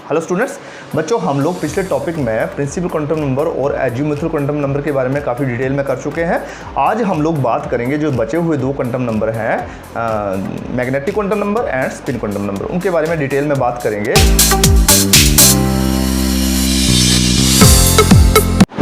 Hello students, बच्चों हम लोग पिछले टॉपिक में प्रिंसिपल क्वांटम नंबर और एजीमुथल क्वांटम नंबर के बारे में काफ़ी डिटेल में कर चुके हैं। आज हम लोग बात करेंगे जो बचे हुए दो क्वांटम नंबर हैं, magnetic quantum number and spin quantum number, उनके बारे में डिटेल में बात करेंगे।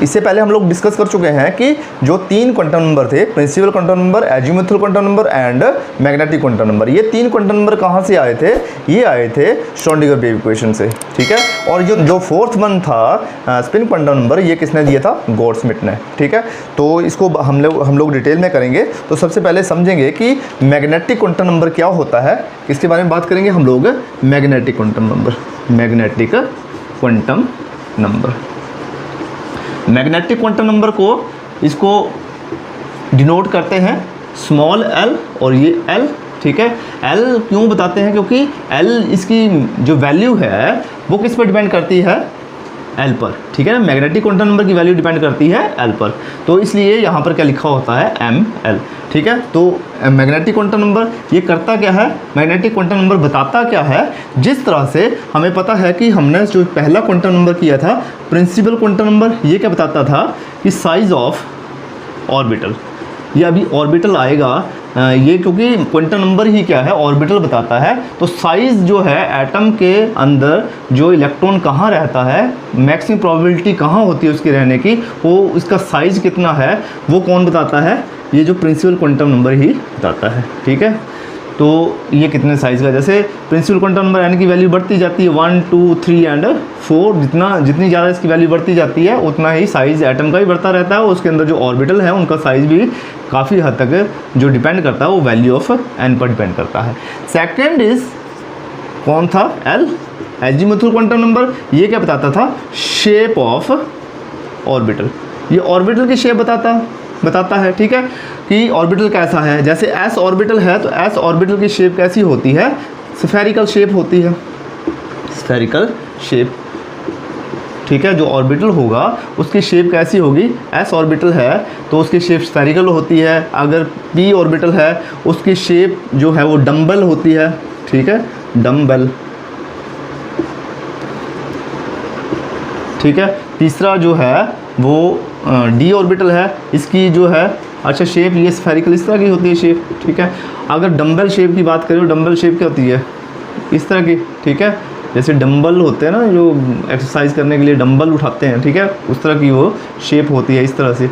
इससे पहले हम लोग डिस्कस कर चुके हैं कि जो तीन क्वांटम नंबर थे, principal quantum number, azimuthal quantum number and magnetic quantum number, ये तीन क्वांटम नंबर कहाँ से आए थे? ये आए थे श्रोडिंगर वेव इक्वेशन से, ठीक है। और जो फोर्थ वन था स्पिन क्वांटम नंबर, ये किसने दिया था? गॉडस्मिथ ने, ठीक है। तो इसको हम लोग डिटेल में करेंगे। तो सबसे पहले समझेंगे कि मैग्नेटिक क्वांटम नंबर क्या होता है, इसके बारे में बात करेंगे हम लोग। Magnetic quantum number, magnetic quantum number, magnetic quantum number को इसको डिनोट करते हैं स्मॉल एल और ये एल, ठीक है। एल क्यों बताते हैं? क्योंकि एल इसकी जो वैल्यू है वो किस पर डिपेंड करती है? एल पर, ठीक है। मैग्नेटिक क्वांटम नंबर की वैल्यू डिपेंड करती है एल पर, तो इसलिए यहाँ पर क्या लिखा होता है? एम एल, ठीक है। तो मैग्नेटिक क्वांटम नंबर ये करता क्या है? मैग्नेटिक क्वांटम नंबर बताता क्या है? जिस तरह से हमें पता है कि हमने जो पहला क्वांटम नंबर किया था प्रिंसिपल क्वांटम नंबर, ये क्या बताता था कि साइज ऑफ ऑर्बिटल, ये अभी ऑर्बिटल आएगा, ये क्योंकि क्वांटम नंबर ही क्या है? ऑर्बिटल बताता है। तो साइज़ जो है एटम के अंदर जो इलेक्ट्रॉन कहाँ रहता है, मैक्सिमम प्रोबेबिलिटी कहाँ होती है उसके रहने की, वो उसका साइज़ कितना है, वो कौन बताता है? ये जो प्रिंसिपल क्वांटम नंबर ही बताता है, ठीक है। तो ये कितने साइज़ का, जैसे प्रिंसिपल क्वांटम नंबर एन की वैल्यू बढ़ती जाती है 1, 2, 3 एंड 4, जितनी ज़्यादा इसकी वैल्यू बढ़ती जाती है उतना ही साइज़ एटम का भी बढ़ता रहता है, और उसके अंदर जो ऑर्बिटल है उनका साइज़ भी काफ़ी हद तक जो डिपेंड करता है वो वैल्यू ऑफ एन पर डिपेंड करता है। सेकेंड इज कौन था? एल, एजीमुथल क्वांटम नंबर, ये क्या बताता था? शेप ऑफ ऑर्बिटल, ये ऑर्बिटल की शेप बताता है, ठीक है, कि ऑर्बिटल कैसा है। जैसे एस ऑर्बिटल है तो एस ऑर्बिटल की शेप कैसी होती है? स्फेरिकल शेप होती है, स्फेरिकल शेप, ठीक है। जो ऑर्बिटल होगा उसकी शेप कैसी होगी? एस ऑर्बिटल है तो उसकी शेप स्फेरिकल होती है। अगर पी ऑर्बिटल है उसकी शेप जो है वो डम्बल होती है, ठीक है, डम्बल, ठीक है। तीसरा जो है वो डी ऑर्बिटल है, इसकी जो है अच्छा शेप ये स्फेरिकल इस तरह की होती है शेप, ठीक है। अगर डम्बल शेप की बात करें, डम्बल शेप क्या होती है? इस तरह की, ठीक है। जैसे डम्बल होते हैं ना, जो एक्सरसाइज करने के लिए डम्बल उठाते हैं, ठीक है, उस तरह की वो शेप होती है, इस तरह से।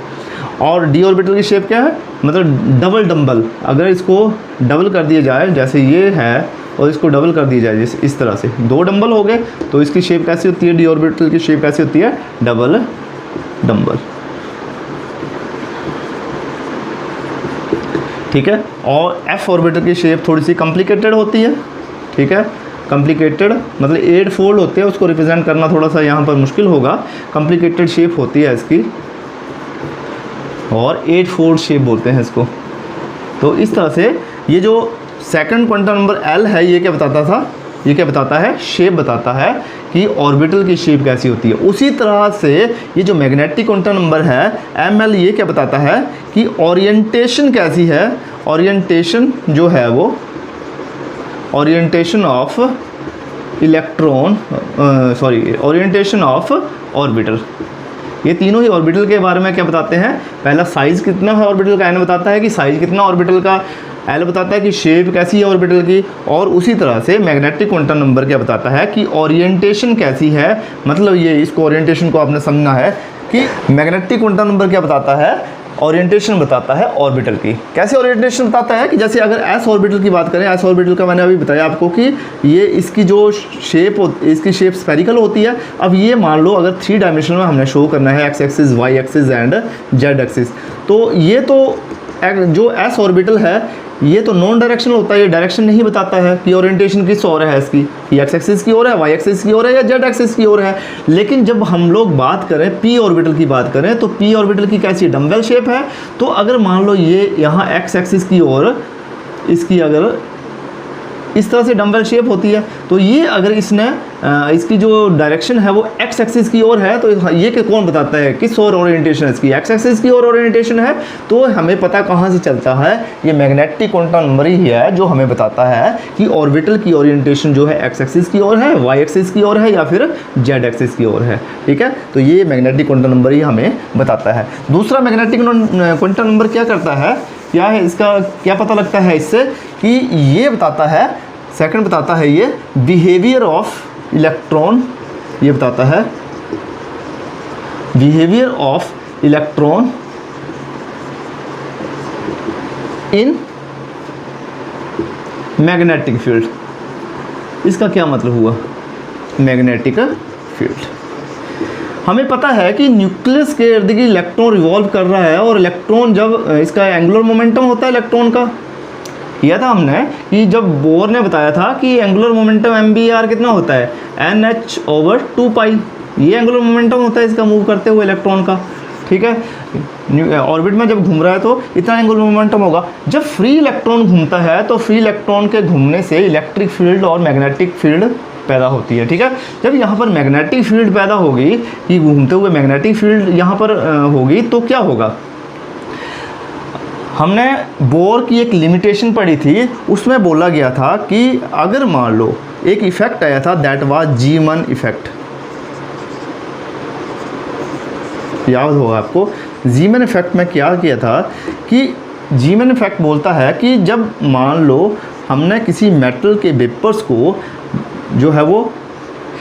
और डी ऑर्बिटल की शेप क्या है? मतलब डबल डम्बल, अगर इसको डबल कर दिया जाए, जैसे ये है और इसको डबल कर दिया जाए, जैसे इस तरह से दो डम्बल हो गए, तो इसकी शेप कैसी होती है? डी ऑर्बिटल की शेप कैसी होती है? डबल डम्बल, ठीक है। और एफ ऑर्बिटल की शेप थोड़ी सी कॉम्प्लिकेटेड होती है, ठीक है। कॉम्प्लिकेटेड मतलब 8 फोल्ड होते हैं, उसको रिप्रेजेंट करना थोड़ा सा यहाँ पर मुश्किल होगा, कॉम्प्लिकेटेड शेप होती है इसकी, और 8 फोल्ड शेप बोलते हैं इसको। तो इस तरह से ये जो सेकंड क्वांटम नंबर एल है, ये क्या बताता था? ये क्या बताता है? शेप बताता है कि ऑर्बिटल की शेप कैसी होती है। उसी तरह से ये जो मैग्नेटिक क्वांटम नंबर है एम एल, ये क्या बताता है कि ओरिएंटेशन कैसी है? ओरिएंटेशन जो है वो orientation of electron, orientation of orbital, ये तीनों ही ऑर्बिटल के बारे में क्या बताते हैं? पहला साइज़ कितना है ऑर्बिटल का, एन बताता है कि साइज़ कितना ऑर्बिटल का, एल बताता है कि शेप कैसी है ऑर्बिटल की, और उसी तरह से मैग्नेटिक क्वांटम नंबर क्या बताता है कि ओरिएंटेशन कैसी है। मतलब ये इसको ओरिएंटेशन को आपने समझना है कि मैग्नेटिक क्वांटम नंबर क्या बताता है? ओरिएंटेशन बताता है ऑर्बिटल की। कैसे ओरिएंटेशन बताता है? कि जैसे अगर एस ऑर्बिटल की बात करें, एस ऑर्बिटल का मैंने अभी बताया आपको कि ये इसकी जो शेप इसकी शेप स्फेरिकल होती है। अब ये मान लो अगर 3 डायमेंशन में हमने शो करना है, X axis, Y axis and Z axis, तो ये तो जो एस ऑर्बिटल है ये तो नॉन डायरेक्शनल होता है, ये डायरेक्शन नहीं बताता है कि ओरिएंटेशन किस ओर है इसकी, एक्स एक्सिस की ओर है, वाई एक्सिस की ओर है या जेड एक्सिस की ओर है। लेकिन जब हम लोग बात करें पी ऑर्बिटल की बात करें, तो पी ऑर्बिटल की कैसी डम्बल शेप है। तो अगर मान लो ये यहाँ एक्स एक्सिस की ओर इसकी अगर इस तरह से डम्बल शेप होती है। तो ये अगर इसने इसकी जो डायरेक्शन है वो एक्स एक्सिस की ओर है, तो ये कि कौन बताता है किस ओर ओरिएंटेशन है इसकी, एक्स एक्सिस की ओर ओरिएंटेशन है। तो हमें पता कहाँ से चलता है, ये मैग्नेटिक क्वांटम नंबर ही है जो हमें बताता है कि ऑर्बिटल की ओरिएंटेशन जो है एक्स एक्सिस की ओर है, वाई एक्सिस की ओर है या फिर जेड एक्सिस की ओर है। ठीक है, तो ये मैग्नेटिक क्वांटम नंबर ही हमें बताता है। दूसरा मैग्नेटिक क्वांटम नंबर क्या करता है, क्या है इसका, क्या पता लगता है इससे कि ये बताता है, सेकंड बताता है ये बिहेवियर ऑफ इलेक्ट्रॉन, ये बताता है behaviour of electron in magnetic field. इसका क्या मतलब हुआ, मैग्नेटिक फील्ड। हमें पता है कि न्यूक्लियस के इर्द गिर्द इलेक्ट्रॉन रिवॉल्व कर रहा है, और इलेक्ट्रॉन जब इसका एंगुलर मोमेंटम होता है इलेक्ट्रॉन का, किया था हमने कि जब बोर ने बताया था कि एंगुलर मोमेंटम MBR कितना होता है, NH/2π, ये एंगुलर मोमेंटम होता है इसका मूव करते हुए इलेक्ट्रॉन का। ठीक है, ऑर्बिट में जब घूम रहा है तो इतना एंगुलर मोमेंटम होगा। जब फ्री इलेक्ट्रॉन घूमता है तो फ्री इलेक्ट्रॉन के घूमने से इलेक्ट्रिक फील्ड और मैग्नेटिक फील्ड पैदा होती है। ठीक है, जब यहाँ पर मैग्नेटिक फील्ड पैदा होगी, कि घूमते हुए मैग्नेटिक फील्ड यहाँ पर होगी, तो क्या होगा, हमने बोर की एक लिमिटेशन पढ़ी थी, उसमें बोला गया था कि अगर मान लो एक इफेक्ट आया था, दैट वाज जीमन इफेक्ट, याद होगा आपको। जीमन इफेक्ट में क्या किया था कि जीमन इफेक्ट बोलता है कि जब मान लो हमने किसी मेटल के वेपर्स को जो है वो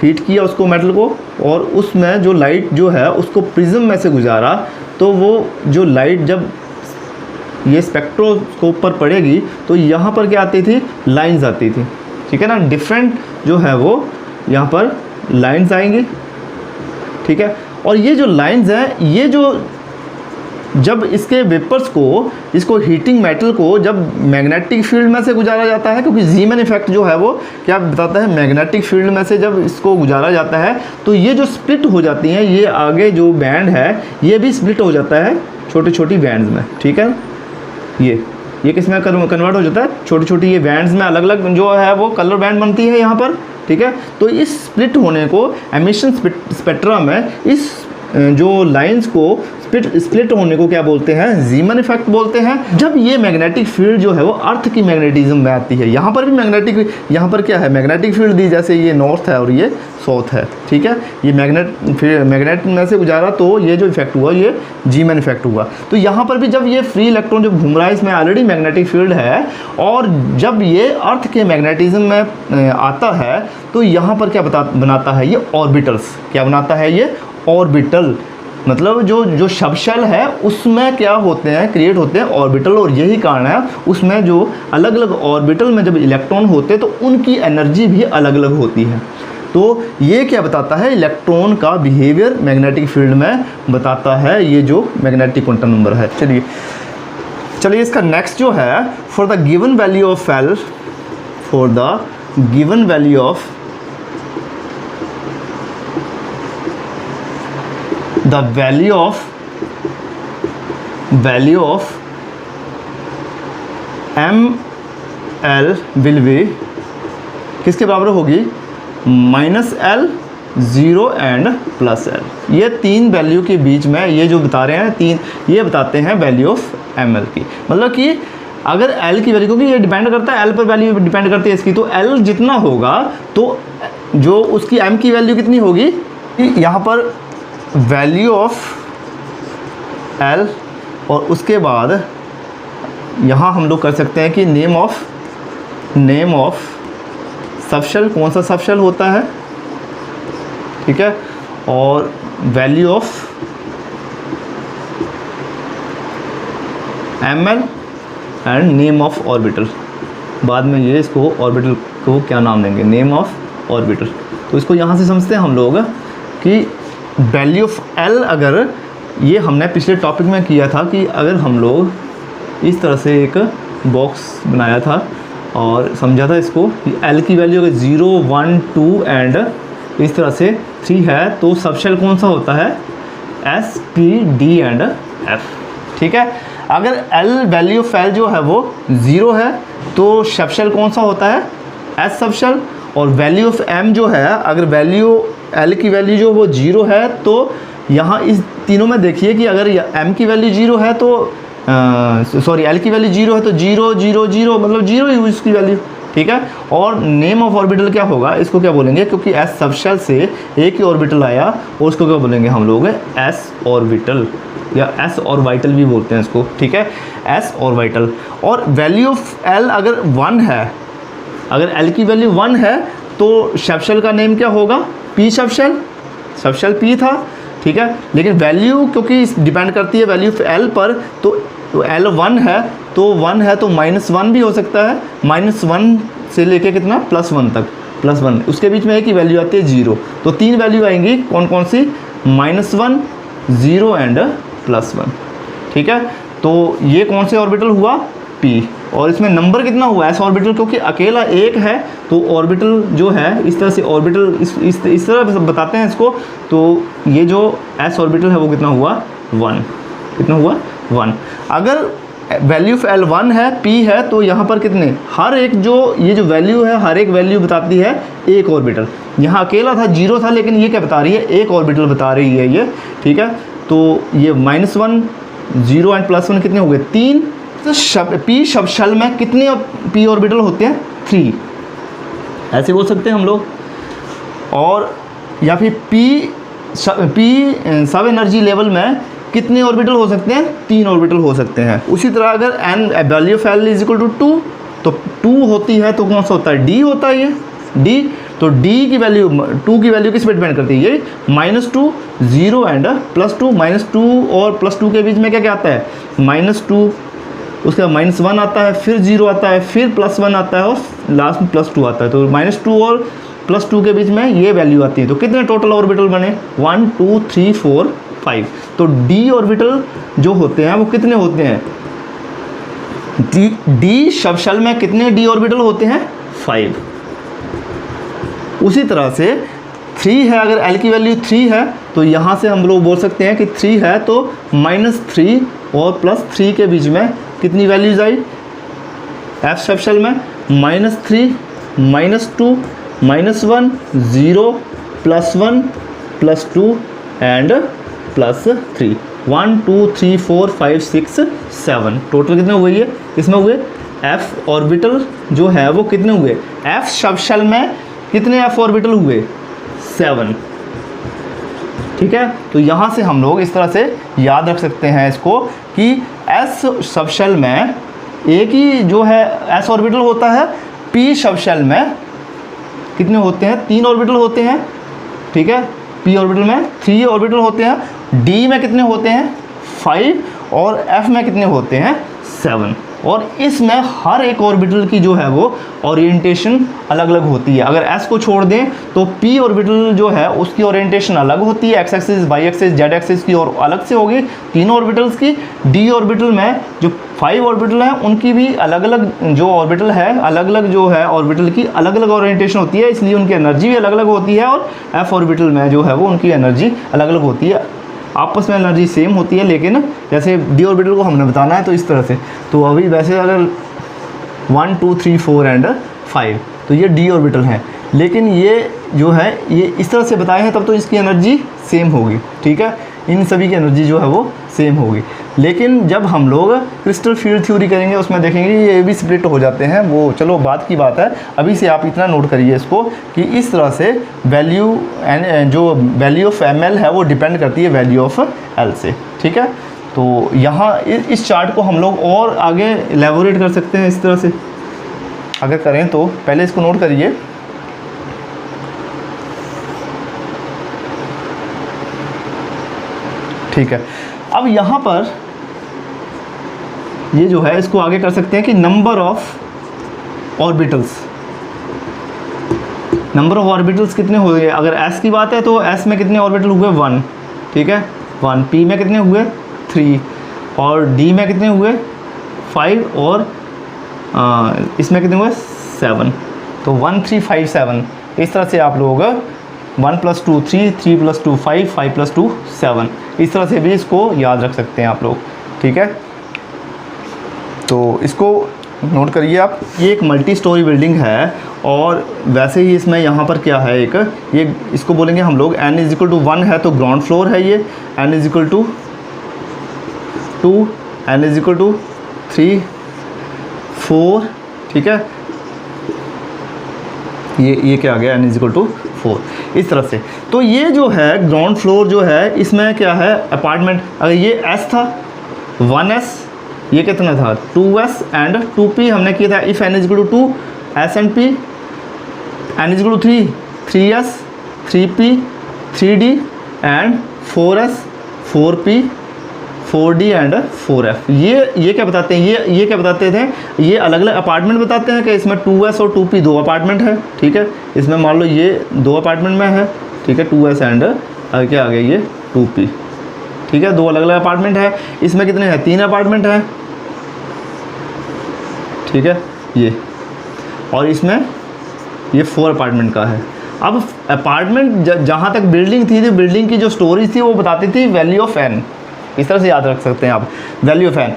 हीट किया उसको मेटल को, और उसमें जो लाइट जो है उसको प्रिज्म में से गुजारा, तो वो जो लाइट जब ये स्पेक्ट्रोस्कोप पर पड़ेगी तो यहाँ पर क्या आती थी, लाइंस आती थी। ठीक है ना, डिफरेंट जो है वो यहाँ पर लाइंस आएंगी। ठीक है, और ये जो लाइंस हैं, ये जो जब इसके वेपर्स को, इसको हीटिंग मेटल को जब मैग्नेटिक फील्ड में से गुजारा जाता है, क्योंकि जीमन इफेक्ट जो है वो क्या बताता है, मैग्नेटिक फील्ड में से जब इसको गुजारा जाता है तो ये जो स्प्लिट हो जाती हैं, ये आगे जो बैंड है ये भी स्प्लिट हो जाता है छोटी छोटी बैंड्स में। ठीक है, ये किस में कन्वर्ट हो जाता है, छोटी छोटी ये बैंड्स में अलग अलग जो है वो कलर बैंड बनती है यहाँ पर। ठीक है, तो इस स्प्लिट होने को एमिशन स्पेक्ट्रा में इस जो लाइंस को स्प्लिट होने को क्या बोलते हैं, जीमन इफेक्ट बोलते हैं। जब ये मैग्नेटिक फील्ड जो है वो अर्थ की मैग्नेटिज्म में आती है, यहाँ पर भी मैग्नेटिक, यहाँ पर क्या है, मैग्नेटिक फील्ड दी, जैसे ये नॉर्थ है और ये साउथ है। ठीक है, ये मैग्नेट में से गुजारा तो ये जो इफेक्ट हुआ ये जीमन इफेक्ट हुआ। तो यहाँ पर भी जब ये फ्री इलेक्ट्रॉन जब घूम रहा है, इसमें ऑलरेडी मैग्नेटिक फील्ड है, और जब ये अर्थ के मैग्नेटिज्म में आता है तो यहाँ पर क्या बनाता है, ये ऑर्बिटल्स। क्या बनाता है ये, ऑर्बिटल। मतलब जो सब शेल है उसमें क्या होते हैं, क्रिएट होते हैं ऑर्बिटल, और यही कारण है उसमें जो अलग अलग ऑर्बिटल में जब इलेक्ट्रॉन होते हैं तो उनकी एनर्जी भी अलग अलग होती है। तो ये क्या बताता है, इलेक्ट्रॉन का बिहेवियर मैग्नेटिक फील्ड में बताता है, ये जो मैग्नेटिक क्वांटम नंबर है। चलिए इसका नेक्स्ट जो है, for the given value of L, for the given value of the value of ml will be किसके बराबर होगी, -L, 0 एंड +L। ये तीन वैल्यू के बीच में ये जो बता रहे हैं, तीन ये बताते हैं वैल्यू ऑफ ml की। मतलब कि अगर L की वैल्यू, क्योंकि ये डिपेंड करता है L पर, वैल्यू डिपेंड करती है इसकी, तो L जितना होगा तो जो उसकी m की वैल्यू कितनी होगी, यहाँ पर वैल्यू ऑफ L, और उसके बाद यहाँ हम लोग कर सकते हैं कि नेम ऑफ सबशेल, कौन सा सबशेल होता है। ठीक है, और value of ml and name of orbital. बाद में ये इसको ऑर्बिटल को क्या नाम देंगे, नेम ऑफ ऑर्बिटल। तो इसको यहाँ से समझते हैं हम लोग कि वैल्यू ऑफ L, अगर ये हमने पिछले टॉपिक में किया था कि अगर हम लोग इस तरह से एक बॉक्स बनाया था और समझा था इसको कि L की वैल्यू अगर 0, 1, 2 एंड इस तरह से 3 है तो सबशेल कौन सा होता है, S, P, D and F। ठीक है, अगर L वैल्यू ऑफ L जो है वो 0 है तो सबशेल कौन सा होता है, एस सब शेल, और वैल्यू ऑफ एम जो है, अगर वैल्यू एल की वैल्यू जो वो 0 है तो यहाँ इस तीनों में देखिए कि अगर एम की वैल्यू 0 है तो सॉरी एल की वैल्यू 0 है तो 0 0 0 मतलब 0 ही हुई उसकी वैल्यू, ठीक है। और नेम ऑफ ऑर्बिटल क्या होगा, इसको क्या बोलेंगे, क्योंकि एस सबशेल से एक ही ऑर्बिटल आया और उसको क्या बोलेंगे हम लोग, एस ऑर्बिटल या एस ऑर्बिटल भी बोलते हैं इसको, ठीक है, एस ऑर्बिटल। और वैल्यू ऑफ एल अगर 1 है, अगर एल की वैल्यू 1 है तो सबशेल का नेम क्या होगा, पी सबशेल, सबशेल पी था, ठीक है। लेकिन वैल्यू क्योंकि डिपेंड करती है वैल्यू ऑफ एल पर, तो एल 1 है तो 1 है तो -1 भी हो सकता है, -1 से लेके कितना +1 तक, +1 उसके बीच में एक ही वैल्यू आती है 0, तो 3 वैल्यू आएंगी, कौन कौन सी, -1 0 एंड +1, ठीक है। तो ये कौन से ऑर्बिटल हुआ, P, और इसमें नंबर कितना हुआ एस ऑर्बिटल, क्योंकि अकेला एक है तो ऑर्बिटल जो है इस तरह से ऑर्बिटल इस तरह बताते हैं इसको, तो ये जो एस ऑर्बिटल है वो कितना हुआ 1, कितना हुआ 1। अगर वैल्यू ऑफ एल 1 है, P है, तो यहाँ पर कितने, हर एक जो ये जो वैल्यू है हर एक वैल्यू बताती है एक ऑर्बिटल, यहाँ अकेला था 0 था लेकिन ये क्या बता रही है, एक ऑर्बिटल बता रही है ये, ठीक है। तो ये -1 0 एंड +1 कितने हो गए 3। तो P सबशेल में कितने P ऑर्बिटल होते हैं 3, ऐसे बोल सकते हैं हम लोग। और या फिर P सब एनर्जी लेवल में कितने ऑर्बिटल हो सकते हैं, 3 ऑर्बिटल हो सकते हैं। उसी तरह अगर N value of L is equal to 2 तो 2 होती है तो कौन सा होता है, D होता है ये D, तो D की वैल्यू 2 की वैल्यू किस पे डिपेंड करती है, ये -2 0 एंड +2, -2 और +2 के बीच में क्या क्या आता है, -2, उसके बाद -1 आता है, फिर 0 आता है, फिर +1 आता है और लास्ट में +2 आता है, तो -2 और +2 के बीच में ये वैल्यू आती है। तो कितने टोटल ऑर्बिटल बने 1 2 3 4 5। तो D ऑर्बिटल जो होते हैं वो कितने होते हैं, D सबशेल में कितने D ऑर्बिटल होते हैं 5। उसी तरह से 3 है, अगर L की वैल्यू 3 है तो यहाँ से हम लोग बोल सकते हैं कि 3 है तो -3 और +3 के बीच में कितनी वैल्यूज आई F सबशेल में, -3 -2 -1 0 +1 +2 एंड +3, 1 2 3 4 5 6 7 टोटल कितने हुए ये, इसमें हुए F ऑर्बिटल जो है वो कितने हुए, F सबशेल में कितने F ऑर्बिटल हुए 7, ठीक है। तो यहाँ से हम लोग इस तरह से याद रख सकते हैं इसको कि S सबशेल में एक ही जो है S ऑर्बिटल होता है, P सबशेल में कितने होते हैं 3 ऑर्बिटल होते हैं, ठीक है। P ऑर्बिटल में 3 ऑर्बिटल होते हैं, D में कितने होते हैं 5 और F में कितने होते हैं 7। और इसमें हर एक ऑर्बिटल की जो है वो ओरिएंटेशन अलग अलग होती है। अगर S को छोड़ दें तो P ऑर्बिटल जो है उसकी ओरिएंटेशन अलग होती है, X axis Y axis Z axis की और अलग से होगी तीनों ऑर्बिटल्स की। D ऑर्बिटल में जो 5 ऑर्बिटल हैं उनकी भी अलग अलग जो ऑर्बिटल है, अलग अलग जो है ऑर्बिटल की अलग अलग ओरिएंटेशन होती है, इसलिए उनकी एनर्जी भी अलग अलग होती है। और F ऑर्बिटल में जो है वो उनकी एनर्जी अलग अलग होती है, आपस में एनर्जी सेम होती है, लेकिन जैसे D ऑर्बिटल को हमने बताना है तो इस तरह से, तो अभी वैसे अगर 1 2 3 4 एंड 5 तो ये D ऑर्बिटल है, लेकिन ये जो है ये इस तरह से बताए हैं तब तो इसकी एनर्जी सेम होगी, ठीक है, इन सभी की एनर्जी जो है वो सेम होगी। लेकिन जब हम लोग क्रिस्टल फील्ड थ्योरी करेंगे उसमें देखेंगे ये भी स्प्लिट हो जाते हैं, वो चलो बाद की बात है। अभी से आप इतना नोट करिए इसको कि इस तरह से वैल्यू जो वैल्यू ऑफ ML है वो डिपेंड करती है वैल्यू ऑफ L से, ठीक है। तो यहाँ इस चार्ट को हम लोग और आगे एलेबोरेट कर सकते हैं इस तरह से अगर करें तो, पहले इसको नोट करिए। ठीक है, अब यहाँ पर ये जो है इसको आगे कर सकते हैं कि number of orbitals, number of orbitals कितने हो गए। अगर S की बात है तो S में कितने ऑर्बिटल हुए 1, ठीक है 1, P में कितने हुए 3 और D में कितने हुए 5 और इसमें कितने हुए 7, तो 1 3 5 7। इस तरह से आप लोग 1 + 2 3 3 + 2 5 5 + 2 7 इस तरह से भी इसको याद रख सकते हैं आप लोग, ठीक है। तो इसको नोट करिए आप, ये एक मल्टी स्टोरी बिल्डिंग है और वैसे ही इसमें यहाँ पर क्या है एक, ये इसको बोलेंगे हम लोग n इज इक्वल टू 1 है तो ग्राउंड फ्लोर है ये, n is equal to 2, n is equal to 3, 4, ठीक है, ये क्या आ गया, n इज इक्वल टू 4, इस तरह से। तो ये जो है ग्राउंड फ्लोर जो है इसमें क्या है अपार्टमेंट, अगर ये s था 1s, ये कितना था 2s एंड 2p हमने किया था, if n is equal to 2 s and p, n is equal to 3 3s 3p 3d and 4s 4p 4d and 4f। ये क्या बताते हैं, ये क्या बताते थे, ये अलग अलग अपार्टमेंट बताते हैं कि इसमें 2s और 2p दो अपार्टमेंट है, ठीक है, इसमें मान लो ये दो अपार्टमेंट में है, ठीक है, 2s एंड क्या आ गया ये 2p, ठीक है, दो अलग अलग अपार्टमेंट है। इसमें कितने हैं, 3 अपार्टमेंट हैं, ठीक है, ये, और इसमें ये 4 अपार्टमेंट का है। अब अपार्टमेंट जहाँ तक बिल्डिंग थी, तो बिल्डिंग की जो स्टोरीज थी वो बताती थी वैल्यू ऑफ n, इस तरह से याद रख सकते हैं आप, वैल्यू ऑफ n।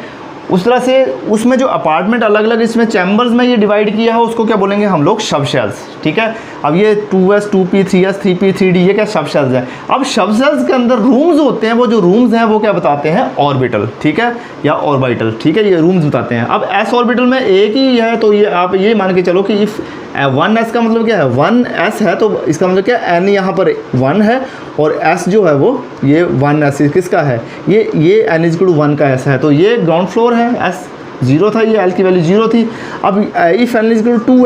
उस तरह से उसमें जो अपार्टमेंट अलग अलग इसमें चैम्बर्स में ये डिवाइड किया है उसको क्या बोलेंगे हम लोग, सब शेल्स, ठीक है। अब ये 2s 2p 3s 3p 3d ये क्या सब शेल्स हैं। अब सब शेल्स के अंदर रूम्स होते हैं, वो जो रूम्स हैं वो क्या बताते हैं, ऑर्बिटल, ठीक है, या ऑर्बिटल, ठीक है, ये रूम्स बताते हैं। अब s ऑर्बिटल में एक ही है तो ये आप ये मान के चलो कि इफ़ 1s का मतलब क्या है, 1s है तो इसका मतलब क्या है, n यहाँ पर 1 है और s जो है वो ये 1s किसका है, ये n इज इक्वल टू 1 का s है, तो ये ग्राउंड फ्लोर है, s 0 था, ये l की वैल्यू 0 थी। अब if n is equal to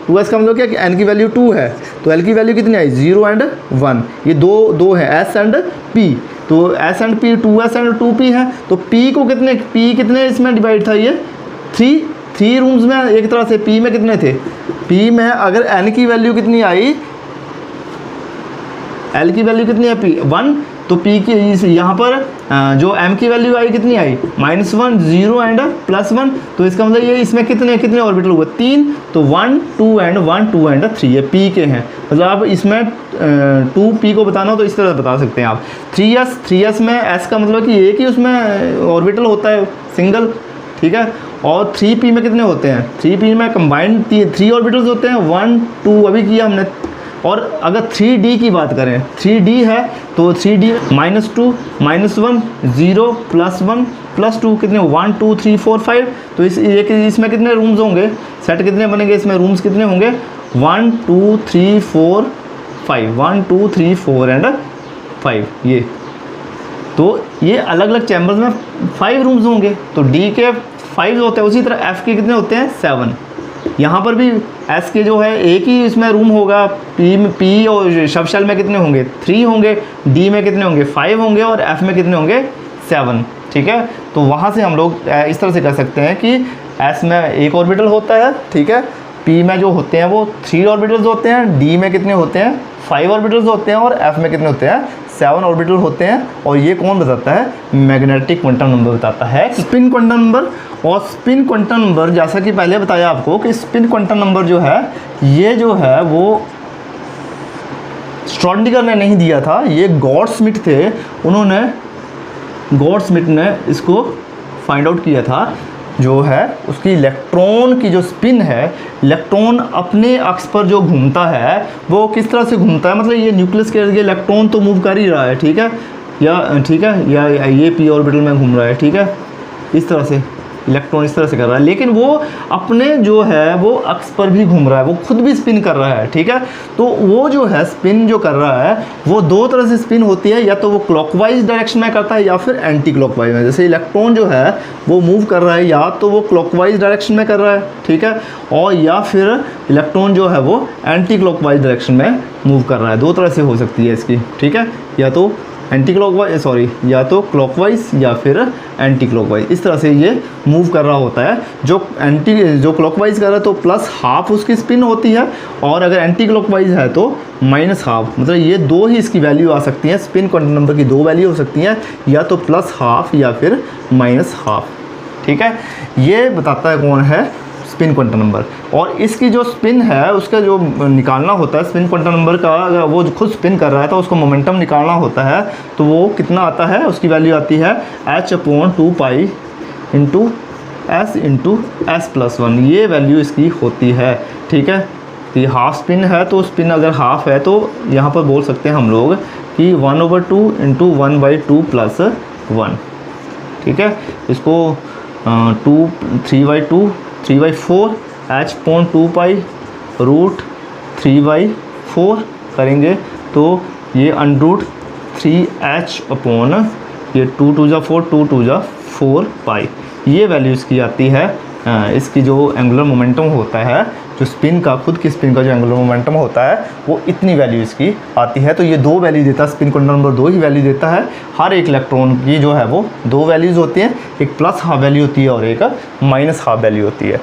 2s का मतलब क्या कि n की वैल्यू 2 है तो l की वैल्यू कितनी आई, 0 एंड 1, ये दो है s एंड p, तो s and p 2s and 2p है, तो p को कितने इसमें डिवाइड था, ये 3 रूम्स में एक तरह से। p में कितने थे, p में अगर n की वैल्यू कितनी आई, l की वैल्यू कितनी है p 1, तो p की यहाँ पर जो m की वैल्यू आई कितनी आई -1 0 एंड +1, तो इसका मतलब ये इसमें कितने ऑर्बिटल हुए 3, तो 1 2 एंड 1 2 एंड 3 ये p के हैं। मतलब आप इसमें 2p को बताना हो तो इस तरह बता सकते हैं आप। 3s में s का मतलब कि एक ही उसमें ऑर्बिटल होता है सिंगल, ठीक है, और 3p में कितने होते हैं, 3p में कंबाइंड 3 ऑर्बिटल्स होते हैं, 1 2 अभी किया हमने। और अगर 3d की बात करें, 3d है तो 3d -2 -1 0 +1 +2 कितने 1 2 3 4 5, तो इसमें कितने रूम्स होंगे, सेट कितने बनेंगे, इसमें रूम्स कितने होंगे 1 2 3 4 5 1 2 3 4 एंड 5, ये तो ये अलग अलग चैम्बर्स में 5 रूम्स होंगे, तो d के 5 होते हैं। उसी तरह f के कितने होते हैं 7, यहाँ पर भी s के जो है एक ही इसमें रूम होगा, p और सब शेल में कितने होंगे 3 होंगे, d में कितने होंगे 5 होंगे और f में कितने होंगे 7, ठीक है। तो वहाँ से हम लोग इस तरह से कर सकते हैं कि s में एक ऑर्बिटल होता है, ठीक है, p में जो होते हैं वो 3 ऑर्बिटल्स होते हैं, d में कितने होते हैं 5 ऑर्बिटल्स होते हैं और f में कितने होते हैं 7 ऑर्बिटल होते हैं। और ये कौन बताता है, मैग्नेटिक क्वांटम नंबर बताता है, स्पिन क्वांटम नंबर। और स्पिन क्वांटम नंबर जैसा कि पहले बताया आपको कि स्पिन क्वांटम नंबर जो है ये जो है वो श्रोडिंगर ने नहीं दिया था, ये गॉडस्मिट थे, गॉडस्मिट ने इसको फाइंड आउट किया था। जो है उसकी इलेक्ट्रॉन की जो स्पिन है, इलेक्ट्रॉन अपने अक्ष पर जो घूमता है वो किस तरह से घूमता है, मतलब ये न्यूक्लियस के ये इलेक्ट्रॉन तो मूव कर ही रहा है, ठीक है, या ये p ऑर्बिटल में घूम रहा है, ठीक है, इस तरह से इलेक्ट्रॉन इस तरह से कर रहा है, लेकिन वो अपने जो है वो अक्ष पर भी घूम रहा है, वो खुद भी स्पिन कर रहा है, ठीक है। तो वो जो है स्पिन जो कर रहा है वो 2 तरह से स्पिन होती है, या तो वो क्लॉकवाइज डायरेक्शन में करता है या फिर एंटी क्लॉकवाइज में। जैसे इलेक्ट्रॉन जो है वो मूव कर रहा है या तो वो क्लॉकवाइज डायरेक्शन में कर रहा है, ठीक है, और या फिर इलेक्ट्रॉन जो है वो एंटी क्लॉकवाइज डायरेक्शन में मूव कर रहा है। 2 तरह से हो सकती है इसकी, ठीक है, या तो या तो क्लॉकवाइज या फिर एंटी क्लॉकवाइज, इस तरह से ये मूव कर रहा होता है। जो क्लॉकवाइज कर रहा है तो +12 उसकी स्पिन होती है, और अगर एंटी क्लॉकवाइज है तो -12, मतलब ये 2 ही इसकी वैल्यू आ सकती हैं। स्पिन क्वांटम नंबर की 2 वैल्यू हो सकती हैं, या तो +12 या फिर -12, ठीक है। ये बताता है कौन है, स्पिन क्वांटम नंबर। और इसकी जो स्पिन है उसका जो निकालना होता है स्पिन क्वांटम नंबर का, अगर वो खुद स्पिन कर रहा है तो उसको मोमेंटम निकालना होता है, तो वो कितना आता है, उसकी वैल्यू आती है h/2π × s × s+1, ये वैल्यू इसकी होती है, ठीक है, कि हाफ स्पिन है, तो स्पिन अगर हाफ है तो यहाँ पर बोल सकते हैं हम लोग कि 1/2 इंटू 1/2 प्लस 1, ठीक है। इसको 3/2 3/4 h/2 पाई रूट 3/4 करेंगे तो ये अंडरूट 3h अपॉन ये 2 2 जा 4 2 2 जा 4 पाई, ये वैल्यू इसकी आती है। इसकी जो एंगुलर मोमेंटम होता है, जो स्पिन का, खुद की स्पिन का जो एंगुलर मोमेंटम होता है, वो इतनी वैल्यू इसकी आती है। तो ये 2 वैल्यू देता है, स्पिन क्वांटम नंबर 2 ही वैल्यू देता है। हर एक इलेक्ट्रॉन की जो है वो 2 वैल्यूज़ होती हैं, एक प्लस हाफ वैल्यू होती है और एक माइनस हाफ वैल्यू होती है।